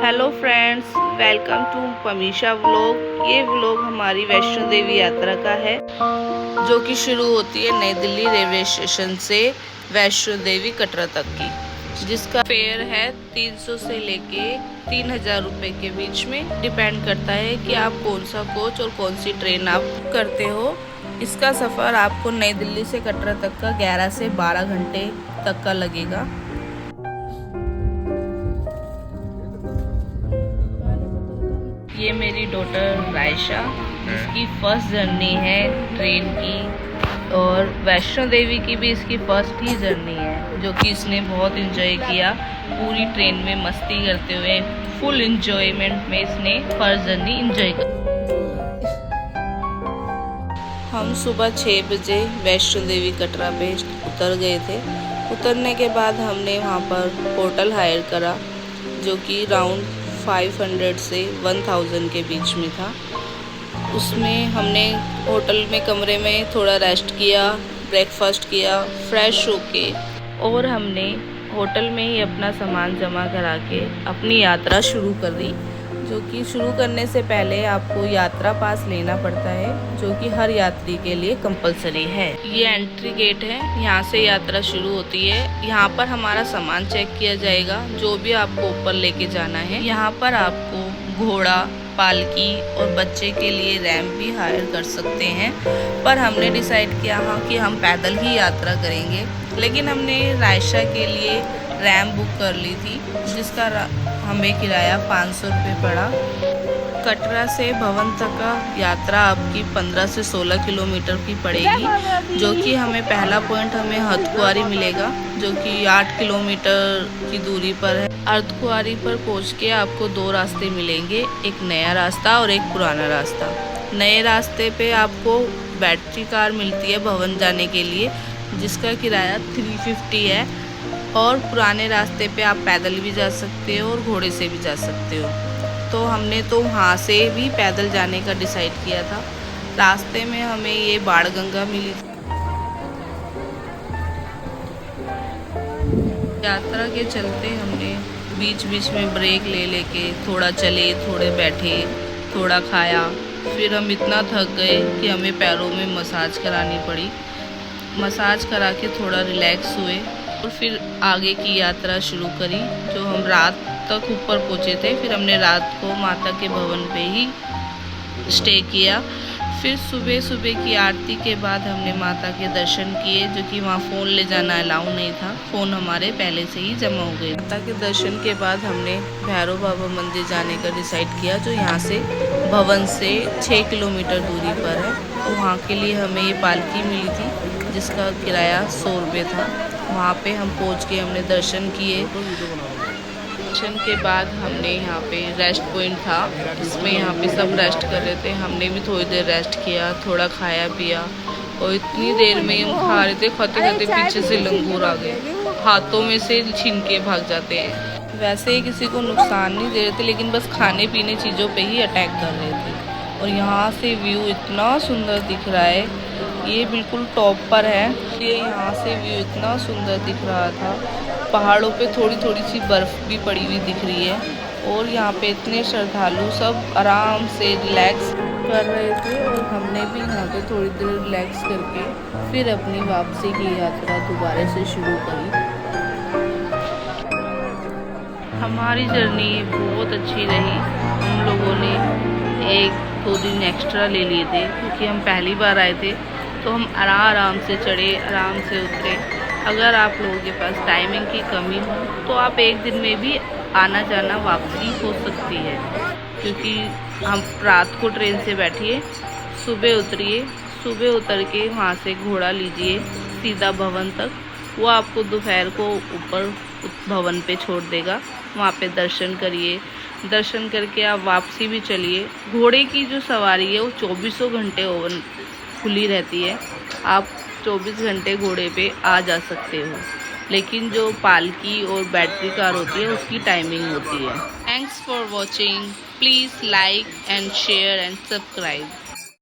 Hello friends, welcome to Pamisha vlog. ये vlog हमारी वैष्णो देवी यात्रा का है, जो कि शुरू होती है नई दिल्ली रेलवे स्टेशन से वैष्णो देवी कटरा तक की, जिसका फेयर है 300 से लेके 3000 रुपये के बीच में। डिपेंड करता है कि आप कौन सा कोच और कौन सी ट्रेन आप करते हो। इसका सफ़र आपको नई दिल्ली से कटरा तक का 11 से 12 घंटे तक का लगेगा। ये मेरी डॉटर रायशा, जिसकी फर्स्ट जर्नी है ट्रेन की, और वैष्णो देवी की भी इसकी फर्स्ट ही जर्नी है, जो कि इसने बहुत एंजॉय किया। पूरी ट्रेन में मस्ती करते हुए फुल एंजॉयमेंट में इसने फर्स्ट जर्नी एंजॉय की। हम सुबह 6 बजे वैष्णो देवी कटरा पे उतर गए थे। उतरने के बाद हमने वहाँ पर होटल हायर करा, जो कि राउंड 500 से 1000 के बीच में था। उसमें हमने होटल में कमरे में थोड़ा रेस्ट किया, ब्रेकफास्ट किया, फ्रेश होके, और हमने होटल में ही अपना सामान जमा करा के अपनी यात्रा शुरू कर दी। जो कि शुरू करने से पहले आपको यात्रा पास लेना पड़ता है, जो कि हर यात्री के लिए कंपलसरी है। ये एंट्री गेट है, यहाँ से यात्रा शुरू होती है। यहाँ पर हमारा सामान चेक किया जाएगा, जो भी आपको ऊपर लेके जाना है। यहाँ पर आपको घोड़ा, पालकी और बच्चे के लिए रैंप भी हायर कर सकते हैं, पर हमने डिसाइड किया कि हम पैदल ही यात्रा करेंगे। लेकिन हमने रायशा के लिए रैंप बुक कर ली थी, जिसका हमें किराया 500 रुपये पड़ा। कटरा से भवन तक का यात्रा आपकी 15 से 16 किलोमीटर की पड़ेगी, जो कि हमें पहला पॉइंट हमें अर्धकुंवारी मिलेगा, जो कि 8 किलोमीटर की दूरी पर है। अर्धकुंवारी पर पहुंच के आपको 2 रास्ते मिलेंगे, एक नया रास्ता और एक पुराना रास्ता। नए रास्ते पे आपको बैटरी कार मिलती है भवन जाने के लिए, जिसका किराया 350 है, और पुराने रास्ते पे आप पैदल भी जा सकते हो और घोड़े से भी जा सकते हो। तो हमने तो वहाँ से भी पैदल जाने का डिसाइड किया था। रास्ते में हमें ये बाण गंगा मिली थी। यात्रा के चलते हमने बीच बीच में ब्रेक ले लेके थोड़ा चले, थोड़े बैठे, थोड़ा खाया। फिर हम इतना थक गए कि हमें पैरों में मसाज करानी पड़ी। मसाज करा के थोड़ा रिलैक्स हुए और फिर आगे की यात्रा शुरू करी। जो हम रात तक ऊपर पहुँचे थे, फिर हमने रात को माता के भवन पे ही स्टे किया। फिर सुबह सुबह की आरती के बाद हमने माता के दर्शन किए, जो कि वहाँ फ़ोन ले जाना अलाउ नहीं था, फ़ोन हमारे पहले से ही जमा हो गए। माता के दर्शन के बाद हमने भैरव बाबा मंदिर जाने का डिसाइड किया, जो यहाँ से भवन से 6 किलोमीटर दूरी पर है। तो वहाँ के लिए हमें ये पालकी मिली थी, जिसका किराया 100 रुपये था। वहाँ पे हम पहुँच के हमने दर्शन किए। दर्शन के बाद हमने यहाँ पे रेस्ट पॉइंट था, इसमें यहाँ पे सब रेस्ट कर रहे थे। हमने भी थोड़ी देर रेस्ट किया, थोड़ा खाया पिया, और इतनी देर में हम खा रहे थे, खाते खाते पीछे से लंगूर आ गए, हाथों में से छीन के भाग जाते हैं। वैसे ही किसी को नुकसान नहीं दे रहे थे, लेकिन बस खाने पीने चीज़ों पे ही अटैक कर रहे थे। और यहाँ से व्यू इतना सुंदर दिख रहा है, ये बिल्कुल टॉप पर है। ये यहाँ से व्यू इतना सुंदर दिख रहा था। पहाड़ों पे थोड़ी थोड़ी सी बर्फ़ भी पड़ी हुई दिख रही है, और यहाँ पे इतने श्रद्धालु सब आराम से रिलैक्स कर रहे थे। और हमने भी यहाँ पे थोड़ी देर रिलैक्स करके फिर अपनी वापसी की यात्रा दोबारा से शुरू करी। हमारी जर्नी बहुत अच्छी रही। हम लोगों ने 1-2 दिन एक्स्ट्रा ले लिए थे, क्योंकि हम पहली बार आए थे। तो हम आराम से चढ़े, आराम से उतरे। अगर आप लोगों के पास टाइमिंग की कमी हो, तो आप एक दिन में भी आना जाना वापसी हो सकती है, क्योंकि हम रात को ट्रेन से बैठिए, सुबह उतरिए, सुबह उतर के वहाँ से घोड़ा लीजिए सीधा भवन तक। वो आपको दोपहर को ऊपर भवन पे छोड़ देगा। वहाँ पे दर्शन करिए, दर्शन करके आप वापसी भी चलिए। घोड़े की जो सवारी है वो 24 घंटे खुली रहती है, आप 24 घंटे घोड़े पे आ जा सकते हो। लेकिन जो पालकी और बैटरी कार होती है, उसकी टाइमिंग होती है। Thanks for watching. Please like and share and subscribe.